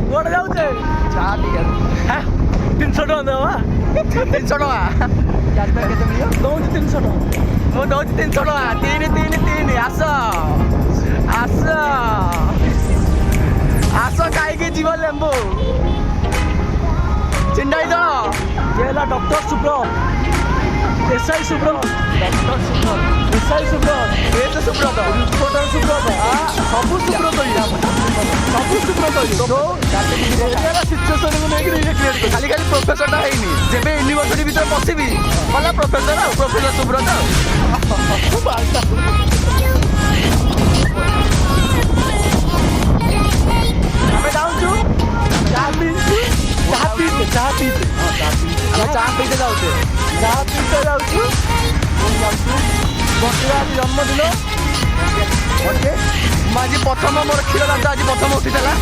କୁଆଡ଼େ ଯାଉଛେ? ଚାହା ଟିକେ 300 ଟଙ୍କା ଦେବା। 300 ଟଙ୍କା କେତେ ମିଳିବ? ଦଉଛି 300 ଟଙ୍କା। ମୁଁ ଦଉଛି 300 ଟଙ୍କା। 3 3 3 ଆସ ଆସ ଆସ ଖାଇକି ଯିବ ଲେମ୍ବୁ। ଚିହ୍ନାଇ ଦଳ ये है doctor Subrata, SI Subrata, SI Subrata, ଏତ ସୁବ୍ରତ रिपोर्टर सुब्रत, ସବୁ ସୁବ୍ରତ ସବୁ ସୁବ୍ରତ ଏରିଆର ସିଚୁଏସନକୁ ନେଇକି ନିଜେ କ୍ରିଏଟ୍ କରି ଖାଲି ଖାଲି ପ୍ରଫେସରଟା ହେଇନି। ଯେବେ ୟୁନିଭର୍ସିଟି ଭିତରେ ପଶିବି ଗଲା ପ୍ରଫେସର ଆଉ ପ୍ରଫେସର ସୁବ୍ରତ ଆଉ। ଆମେ ଯାଉଛୁ ଚାହା ପିଇଛୁ, ଚାହା ପିଇତେ ଆମେ ଚାହା ପିଇତେ ଯାଉଛେ। ଚାହା ପିଇତେ ଯାଉଛୁ। ବର୍ଷା ଆଜି ଜନ୍ମଦିନ। ମୁଁ ଆଜି ପ୍ରଥମ ମୋର କ୍ଷୀର ଦାନ୍ତ ଆଜି ପ୍ରଥମ ଉଠିଥିଲା।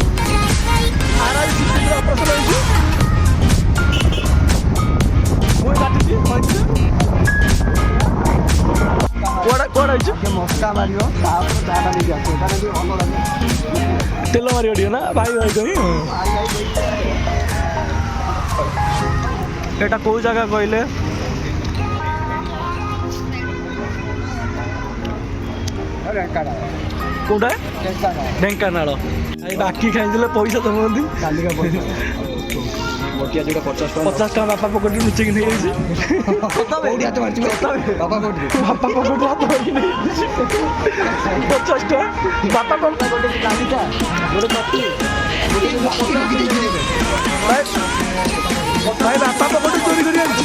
ଆରାଇ ସିଟିରେ ଅପରେସନ୍ ହେଇଛି। ମୁଁ କାଟିଛି କୁଆଡ଼େ ହେଇଛୁ? ମସ୍କା ମାରିବ ତାପରେ ଚାହା ନେଇକି ଆସିବ। ତାହେଲେ ଟିକେ ଭଲ ଲାଗେ। ତେଲ ମାରିବ ଟିକେ ନା ଭାଇ ଭାଇ କହି। ଏଇଟା କୋଉ ଜାଗା କହିଲେ? କୋଉଟା? ଢେଙ୍କାନାଳ। ବାକି ଖାଇଦେଲେ ପଇସା ଦଉଛନ୍ତି। 50 ଟଙ୍କା ବାପା ପକେଟରୁ ଲୁଚେଇକି ନେଇଯାଇଛି। ବାପା ପକେଟରୁ ହାତ ମାରିକି ନେଇଯାଇଛି 50 ଟଙ୍କା। ବାପା ଭାଇ ବାପା ପକେଟରୁ ଚୋରି କରି ଆଣିଛି।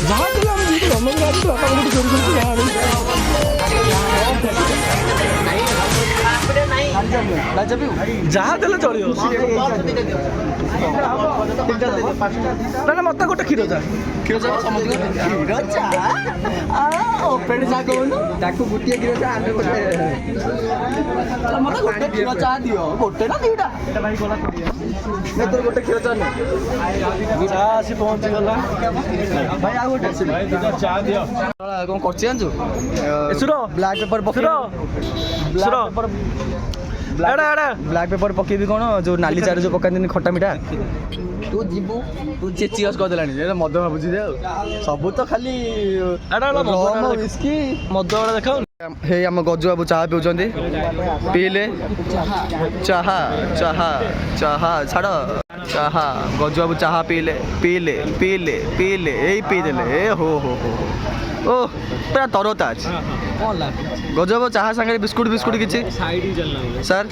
ଯାହା ଥିଲେ ଆମେ ଯିବୁ ଜନ୍ମଦିନ ବାପା ଗୋଟେ ଚୋରି କରୁଛୁ ଯାହା ଦେଲେ ଚଳିବ। ନା ମତେ ଗୋଟେ କ୍ଷୀର ଚା। ତାକୁ ଗୋଟିଏ କ୍ଷୀର ଚା ଆମେ ଗୋଟେ କ୍ଷୀର ଚା ଦିଅ। ଗୋଟେ ନା ଦିଟା ତୋର ଗୋଟେ କ୍ଷୀର ଚା ଚା ଆସି ପହଞ୍ଚିଗଲା। ଭାଇ ଆଉ ଗୋଟେ ଚା ଦିଅ। କଣ କରୁଛି ଜାଣିଛୁ? ବ୍ଲାକ୍ ପେପର ବ୍ଲାକ୍ ପେପର ପକେଇବି କଣ ଯୋଉ ନାଲି ଚାରେ ଯୋଉ ପକାନ୍ତିନି ଖଟା ମିଠା। ତୁ ଯିବୁ ତୁ ଚିୟର୍ସ କରିଦେଲାଣି ମଦ ଭାବୁଛି ଯେ ଆଉ ସବୁ ତ ଖାଲି ମଦ ଗୁଡା ଦେଖାଉନି। ହେଇ ଆମ ଗଜୁ ବାବୁ ଚାହା ପିଉଛନ୍ତି। ପିଇଲେ ଚାହା ଚାହା ଚାହା ଛାଡ଼ ଚାହା। ଗଜୁ ବାବୁ ଚାହା ପିଇଲେ ପିଇଲେ ପିଇଲେ ପିଇଲେ ଏଇ ପିଇଦେଲେ ଏ ହୋ ହୋ ହୋ ଓ ପୁରା ତରତାଜ। ଗଜୁ ବାବୁ ଚାହା ସାଙ୍ଗରେ ବିସ୍କୁଟ କିଛି ସାର୍।